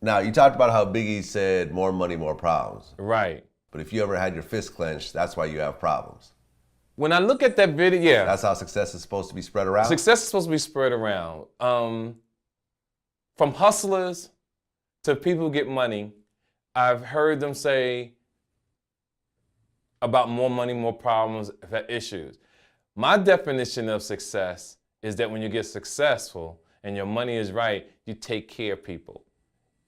Now, you talked about how Biggie said more money, more problems. Right. But if you ever had your fist clenched, that's why you have problems. When I look at that video, yeah. That's how success is supposed to be spread around? Success is supposed to be spread around. From hustlers to people who get money, I've heard them say about more money, more problems, issues. My definition of success is that when you get successful and your money is right, you take care of people.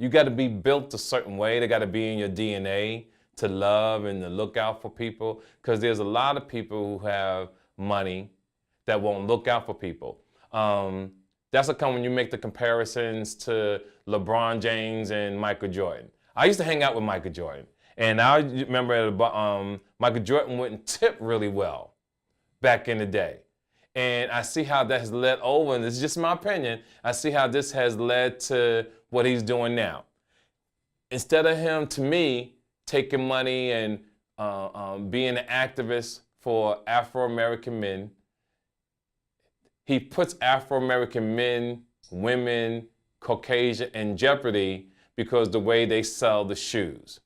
You got to be built a certain way. They got to be in your DNA to love and to look out for people, because there's a lot of people who have money that won't look out for people. That's when you make the comparisons to LeBron James and Michael Jordan. I used to hang out with Michael Jordan, and I remember Michael Jordan wouldn't tip really well back in the day. And I see how that has led over, and this is just my opinion, I see how this has led to what he's doing now. Instead of him, to me, taking money and being an activist for Afro-American men, he puts Afro-American men, women, Caucasian in jeopardy because the way they sell the shoes.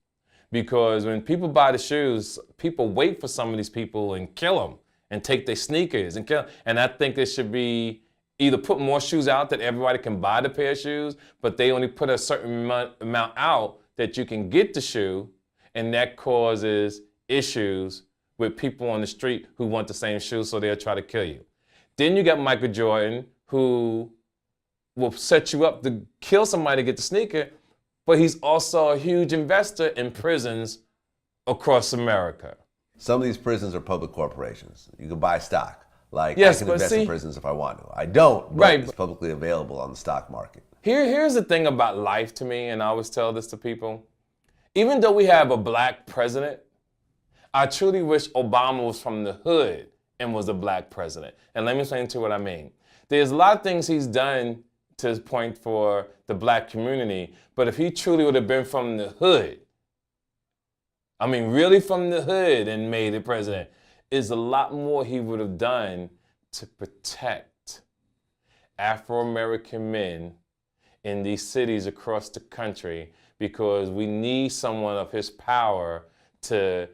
Because when people buy the shoes, people wait for some of these people and kill them and take their sneakers and kill them. And I think there should be either put more shoes out that everybody can buy the pair of shoes, but they only put a certain amount out that you can get the shoe, and that causes issues with people on the street who want the same shoes, so they'll try to kill you. Then you got Michael Jordan, who will set you up to kill somebody to get the sneaker, but he's also a huge investor in prisons across America. Some of these prisons are public corporations. You can buy stock. Like, yes, I can invest in prisons if I want to. I don't, but it's publicly available on the stock market. Here's the thing about life to me, and I always tell this to people. Even though we have a black president, I truly wish Obama was from the hood and was a black president. And let me explain to you what I mean. There's a lot of things he's done to his point for the black community, but if he truly would have been from the hood, I mean really from the hood and made it president, is a lot more he would have done to protect Afro-American men in these cities across the country, because we need someone of his power to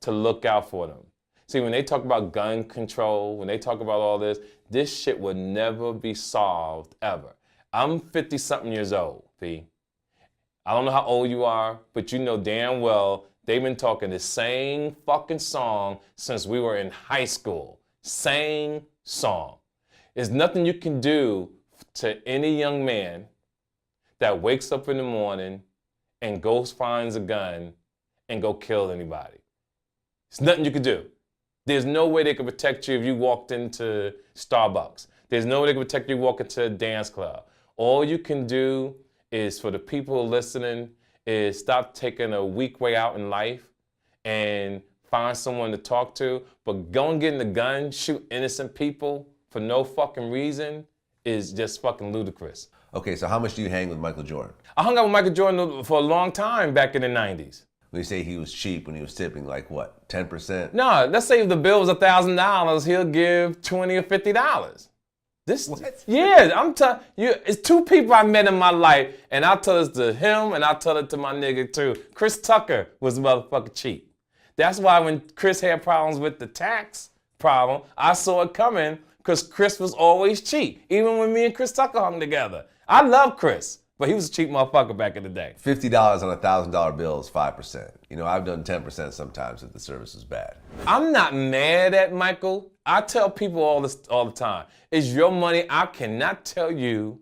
look out for them. See, when they talk about gun control, when they talk about all this shit would never be solved, ever. I'm 50-something years old, P. I don't know how old you are, but you know damn well they've been talking the same fucking song since we were in high school. Same song. There's nothing you can do to any young man that wakes up in the morning and goes finds a gun and go kill anybody. There's nothing you can do. There's no way they can protect you if you walked into Starbucks. There's no way they can protect you if you walk into a dance club. All you can do is, for the people listening, is stop taking a weak way out in life and find someone to talk to. But going getting a gun, shoot innocent people for no fucking reason is just fucking ludicrous. Okay, so how much do you hang with Michael Jordan? I hung out with Michael Jordan for a long time back in the 90s. When you say he was cheap when he was tipping, like what, 10%? No, let's say if the bill was $1,000, he'll give $20 or $50. What? Yeah, I'm telling you, it's two people I met in my life, and I'll tell this to him, and I'll tell it to my nigga too. Chris Tucker was motherfucking cheap. That's why when Chris had problems with the tax problem, I saw it coming, because Chris was always cheap, even when me and Chris Tucker hung together. I love Chris, but he was a cheap motherfucker back in the day. $50 on a $1,000 bill is 5%. You know, I've done 10% sometimes if the service is bad. I'm not mad at Michael. I tell people all the time. It's your money. I cannot tell you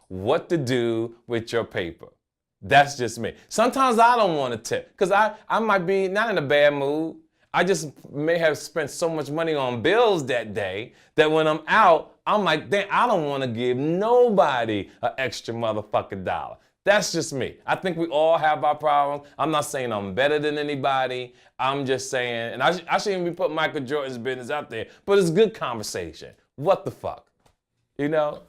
what to do with your paper. That's just me. Sometimes I don't want to tip, because I might be not in a bad mood. I just may have spent so much money on bills that day that when I'm out, I'm like, damn, I don't want to give nobody an extra motherfucking dollar. That's just me. I think we all have our problems. I'm not saying I'm better than anybody. I'm just saying, and I shouldn't even be putting Michael Jordan's business out there, but it's good conversation. What the fuck? You know?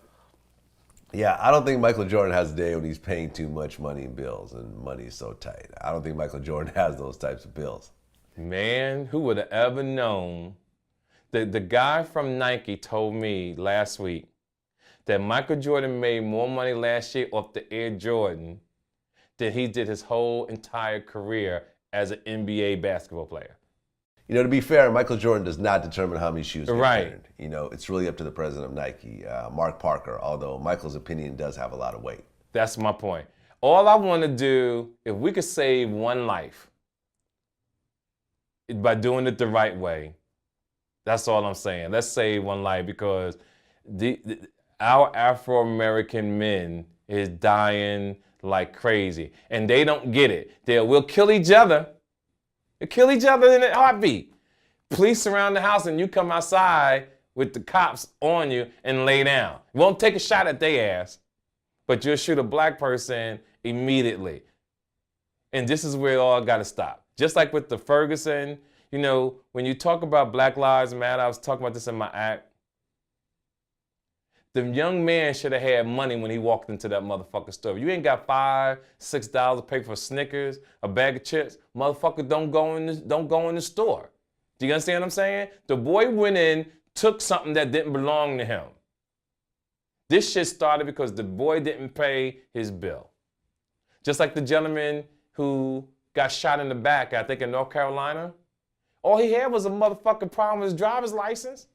Yeah, I don't think Michael Jordan has a day when he's paying too much money in bills and money's so tight. I don't think Michael Jordan has those types of bills. Man, who would have ever known? The guy from Nike told me last week that Michael Jordan made more money last year off the Air Jordan than he did his whole entire career as an NBA basketball player. You know, to be fair, Michael Jordan does not determine how many shoes get Right. painted. You know, it's really up to the president of Nike, Mark Parker, although Michael's opinion does have a lot of weight. That's my point. All I want to do, if we could save one life by doing it the right way, that's all I'm saying. Let's save one life, because our Afro-American men is dying like crazy, and they don't get it. We'll kill each other. They'll kill each other in a heartbeat. Police surround the house, and you come outside with the cops on you and lay down. You won't take a shot at their ass, but you'll shoot a black person immediately. And this is where it all got to stop. Just like with the Ferguson, you know, when you talk about Black Lives Matter, I was talking about this in my act. The young man should have had money when he walked into that motherfucking store. You ain't got $5, $6 to pay for Snickers, a bag of chips. Motherfucker, don't go in the store. Do you understand what I'm saying? The boy went in, took something that didn't belong to him. This shit started because the boy didn't pay his bill. Just like the gentleman who got shot in the back, I think in North Carolina. All he had was a motherfucking problem with his driver's license.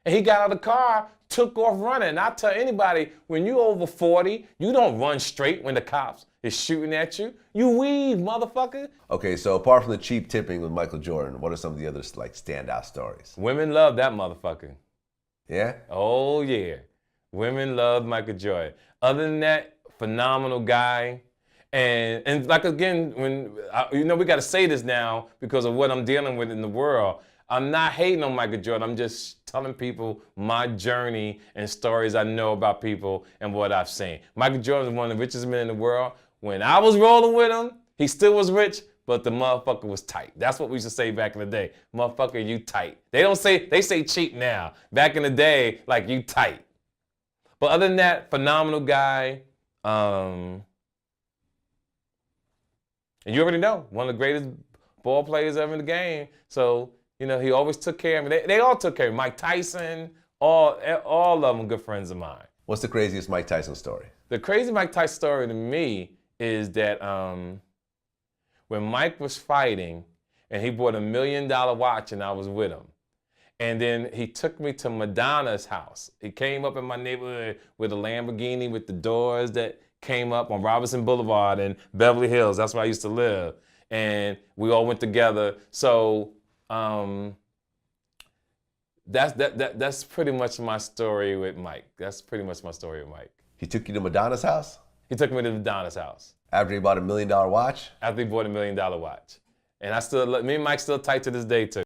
And he got out of the car, took off running. And I tell anybody, when you over 40, you don't run straight when the cops is shooting at you. You weave, motherfucker. Okay, so apart from the cheap tipping with Michael Jordan, what are some of the other like standout stories? Women love that motherfucker. Yeah? Oh, yeah. Women love Michael Jordan. Other than that, phenomenal guy. And like, again, we got to say this now because of what I'm dealing with in the world. I'm not hating on Michael Jordan. I'm just telling people my journey and stories I know about people and what I've seen. Michael Jordan is one of the richest men in the world. When I was rolling with him, he still was rich, but the motherfucker was tight. That's what we used to say back in the day. Motherfucker, you tight. They say cheap now. Back in the day, like, you tight. But other than that, phenomenal guy. And you already know, one of the greatest ball players ever in the game. So, you know, he always took care of me. They all took care of me. Mike Tyson, all of them good friends of mine. What's the craziest Mike Tyson story? The crazy Mike Tyson story to me is that when Mike was fighting and he bought $1 million watch and I was with him. And then he took me to Madonna's house. He came up in my neighborhood with a Lamborghini with the doors that came up on Robinson Boulevard in Beverly Hills. That's where I used to live. And we all went together. So that's pretty much my story with Mike. That's pretty much my story with Mike. He took you to Madonna's house? He took me to Madonna's house. After he bought $1 million watch? After he bought $1 million watch. And me and Mike still tight to this day too.